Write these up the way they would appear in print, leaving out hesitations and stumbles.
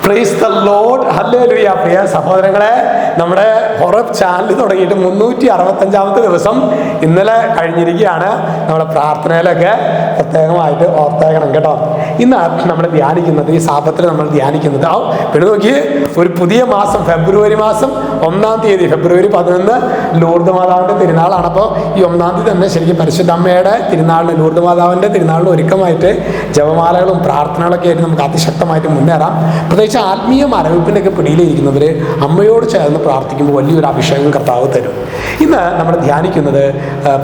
Price the lord, hallelujah. പ്രിയ സഹോദരങ്ങളെ, നമ്മുടെ ഹോറബ് ചാനൽ തുടങ്ങിയിട്ട് 365 ദിവസം ഇന്നലെ കഴിഞ്ഞിരിക്കുകയാണ്. നമ്മുടെ പ്രാർത്ഥനയിലൊക്കെ പ്രത്യേകമായിട്ട് ഓർത്തേക്കണം കേട്ടോ. ഇന്ന് നമ്മൾ ധ്യാനിക്കുന്നത്, ഈ സാപത്തിൽ നമ്മൾ ധ്യാനിക്കുന്നത്, പിന്നെ നോക്കി, ഒരു പുതിയ മാസം, ഫെബ്രുവരി മാസം 1-ാം തീയതി, ഫെബ്രുവരി 11 ലൂർദ് മാതാവിൻ്റെ തിരുനാളാണ്. അപ്പോൾ ഈ 1-ാം തീയതി തന്നെ ശരിക്കും പരിശുദ്ധ അമ്മയുടെ തിരുനാളിന്, ലൂർദ് മാതാവിൻ്റെ തിരുനാളിന് ഒരുക്കമായിട്ട് ജപമാലകളും പ്രാർത്ഥനകളൊക്കെ ആയിട്ട് നമുക്ക് അതിശക്തമായിട്ട് മുന്നേറാം. പ്രത്യേകിച്ച് ആത്മീയ മരവിപ്പിൻ്റെയൊക്കെ പിടിയിലിരിക്കുന്നവർ അമ്മയോട് ചേർന്ന് പ്രാർത്ഥിക്കുമ്പോൾ വലിയൊരു അഭിഷേകം കർത്താവ് തരും. ഇന്ന് നമ്മൾ ധ്യാനിക്കുന്നത്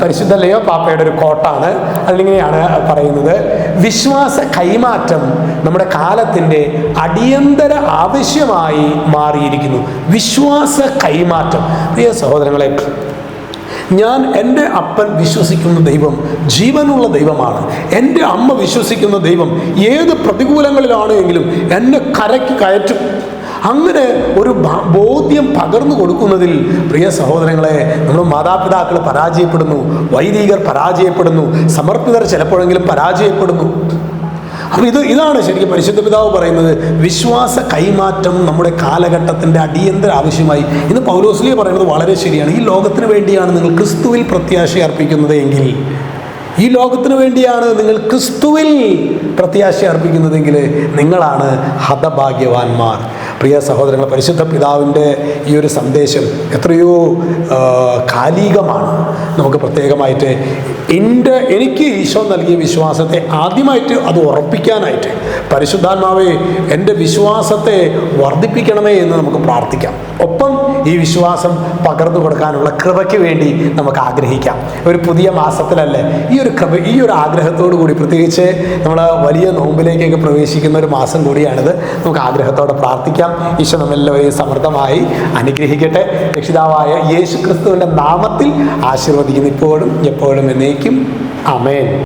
പരിശുദ്ധ ലിയോ പാപ്പയുടെ ഒരു കോട്ടാണ്. അതിലിങ്ങനെയാണ് പറയുന്നത്: വിശ്വാസ കൈമാറ്റം നമ്മുടെ കാലത്തിൻ്റെ അടിയന്തര ആവശ്യമായി മാറിയിരിക്കുന്നു. വിശ്വാസ കൈമാറ്റം. പ്രിയ സഹോദരങ്ങളെ, എൻ്റെ അപ്പൻ വിശ്വസിക്കുന്ന ദൈവം ജീവനുള്ള ദൈവമാണ്. എൻ്റെ അമ്മ വിശ്വസിക്കുന്ന ദൈവം ഏത് പ്രതികൂലങ്ങളിലാണ് എങ്കിലും എന്നെ കരയ്ക്ക് കയറ്റും. അങ്ങനെ ഒരു ബോധ്യം പകർന്നു കൊടുക്കുന്നതിൽ, പ്രിയ സഹോദരങ്ങളെ, നമ്മുടെ മാതാപിതാക്കൾ പരാജയപ്പെടുന്നു, വൈദികർ പരാജയപ്പെടുന്നു, സമർപ്പിതർ ചിലപ്പോഴെങ്കിലും പരാജയപ്പെടുന്നു. അപ്പോൾ ഇതാണ് ശരിക്കും പരിശുദ്ധ പിതാവ് പറയുന്നത്, വിശ്വാസ കൈമാറ്റം നമ്മുടെ കാലഘട്ടത്തിൻ്റെ അടിയന്തര ആവശ്യമായി. ഇന്ന് പൗലോസ്ലീഹ പറയുന്നത് വളരെ ശരിയാണ്. ഈ ലോകത്തിന് വേണ്ടിയാണ് നിങ്ങൾ ക്രിസ്തുവിൽ പ്രത്യാശ അർപ്പിക്കുന്നത് എങ്കിൽ, ഈ ലോകത്തിന് വേണ്ടിയാണ് നിങ്ങൾ ക്രിസ്തുവിൽ പ്രത്യാശ അർപ്പിക്കുന്നതെങ്കിൽ നിങ്ങളാണ് ഹതഭാഗ്യവാന്മാർ. പ്രിയ സഹോദരങ്ങൾ, പരിശുദ്ധ പിതാവിൻ്റെ ഈ ഒരു സന്ദേശം എത്രയോ കാലികമാണ്. നമുക്ക് പ്രത്യേകമായിട്ട് എനിക്ക് ഈശോ നൽകിയ വിശ്വാസത്തെ ആദ്യമായിട്ട് അത് ഉറപ്പിക്കാനായിട്ട്, പരിശുദ്ധാത്മാവേ എൻ്റെ വിശ്വാസത്തെ വർദ്ധിപ്പിക്കണമേ എന്ന് നമുക്ക് പ്രാർത്ഥിക്കാം. ഒപ്പം ഈ വിശ്വാസം പകർന്നു കൊടുക്കാനുള്ള കൃപയ്ക്ക് വേണ്ടി നമുക്ക് ആഗ്രഹിക്കാം. ഒരു പുതിയ മാസത്തിലല്ലേ ഈ ഒരു ആഗ്രഹത്തോടു കൂടി, പ്രത്യേകിച്ച് നമ്മൾ വലിയ നോമ്പിലേക്കൊക്കെ പ്രവേശിക്കുന്ന ഒരു മാസം കൂടിയാണിത്, നമുക്ക് ആഗ്രഹത്തോടെ പ്രാർത്ഥിക്കാം. ഈശോ നമ്മെല്ലാവരെയും സമൃദ്ധമായി അനുഗ്രഹിക്കട്ടെ. രക്ഷിതാവായ യേശു ക്രിസ്തുവിൻ്റെ നാമത്തിൽ ആശീർവദിക്കുന്നു, ഇപ്പോഴും എപ്പോഴും എന്നേക്കും. ആമേൻ.